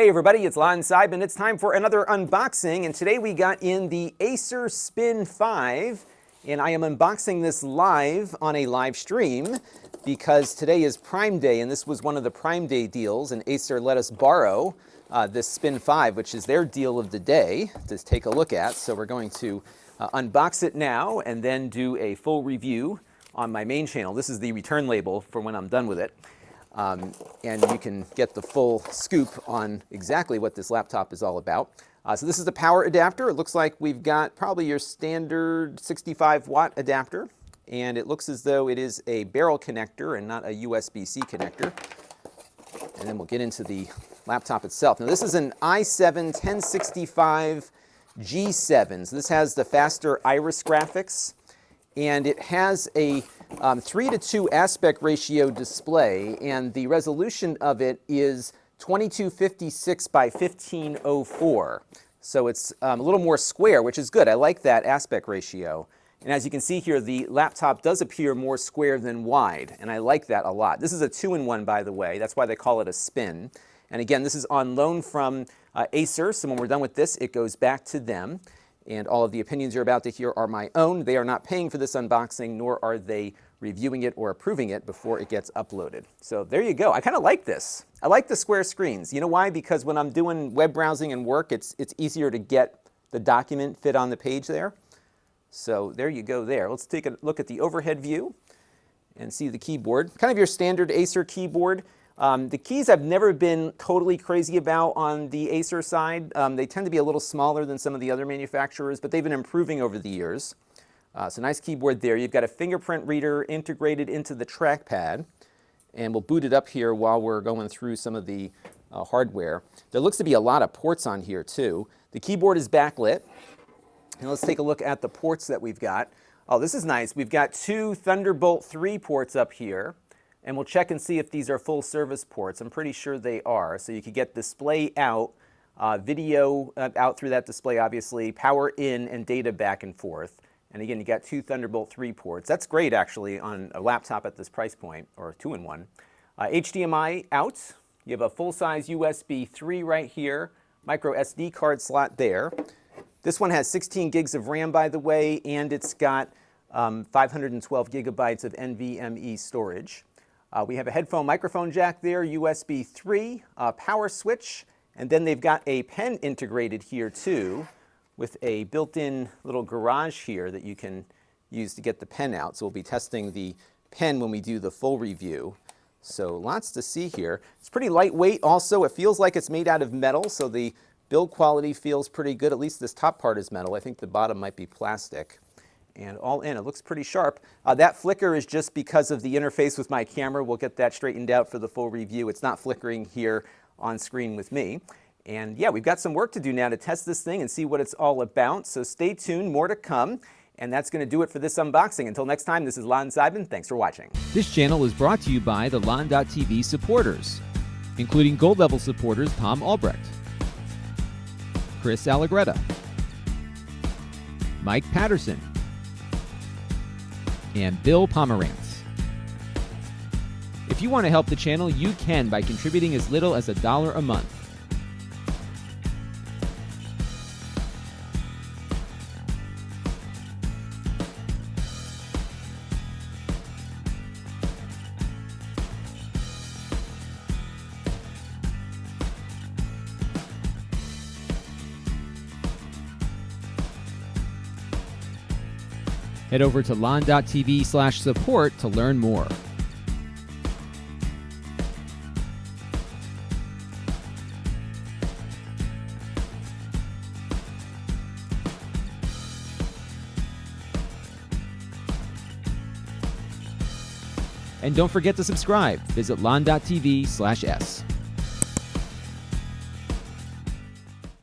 Hey everybody, it's Lon Seidman. It's time for another unboxing, and today we got in the Acer Spin 5, and I am unboxing this live on a live stream because today is Prime Day, and this was one of the Prime Day deals, and Acer let us borrow this Spin 5, which is their deal of the day to take a look at. So we're going to unbox it now and then do a full review on my main channel. This is the return label for when I'm done with it. And you can get the full scoop on exactly what this laptop is all about. So this is the power adapter. It looks like we've got probably your standard 65-watt adapter, and it looks as though it is a barrel connector and not a USB-C connector. And then we'll get into the laptop itself. Now this is an i7 1065G7. So this has the faster iris graphics, and it has a 3:2 aspect ratio display, and the resolution of it is 2256 by 1504. So it's a little more square, which is good. I like that aspect ratio. And as you can see here, the laptop does appear more square than wide, and I like that a lot. This is a 2-in-1, by the way. That's why they call it a Spin. And again, this is on loan from Acer, so when we're done with this, it goes back to them. And all of the opinions you're about to hear are my own. They are not paying for this unboxing, nor are they reviewing it or approving it before it gets uploaded. So there you go. I kind of like this. I like the square screens. You know why? Because when I'm doing web browsing and work, it's easier to get the document fit on the page there. So there you go there. Let's take a look at the overhead view and see the keyboard. Kind of your standard Acer keyboard. The keys I've never been totally crazy about on the Acer side. They tend to be a little smaller than some of the other manufacturers, but they've been improving over the years. So nice keyboard there. You've got a fingerprint reader integrated into the trackpad, and we'll boot it up here while we're going through some of the hardware. There looks to be a lot of ports on here too. The keyboard is backlit, and let's take a look at the ports that we've got. Oh, this is nice. We've got two Thunderbolt 3 ports up here. And we'll check and see if these are full service ports. I'm pretty sure they are. So you could get display out, video out through that display, obviously, power in, and data back and forth. And again, you got two Thunderbolt 3 ports. That's great, actually, on a laptop at this price point, or 2-in-1. HDMI out. You have a full-size USB 3 right here, micro SD card slot there. This one has 16 gigs of RAM, by the way, and it's got 512 gigabytes of NVMe storage. We have a headphone microphone jack there, USB 3, power switch, and then they've got a pen integrated here too, with a built-in little garage here that you can use to get the pen out. So we'll be testing the pen when we do the full review. So lots to see here. It's pretty lightweight also. It feels like it's made out of metal, so the build quality feels pretty good. At least this top part is metal. I think the bottom might be plastic. And all in, it looks pretty sharp. That flicker is just because of the interface with my camera. We'll get that straightened out for the full review. It's not flickering here on screen with me. And yeah, we've got some work to do now to test this thing and see what it's all about. So stay tuned, more to come. And that's going to do it for this unboxing. Until next time, this is Lon Seidman. Thanks for watching. This channel is brought to you by the Lon.TV supporters, including gold level supporters Tom Albrecht, Chris Allegretta, Mike Patterson, and Bill Pomerantz. If you want to help the channel, you can by contributing as little as $1 a month. Head over to lon.tv/support to learn more. And don't forget to subscribe. Visit lon.tv/s.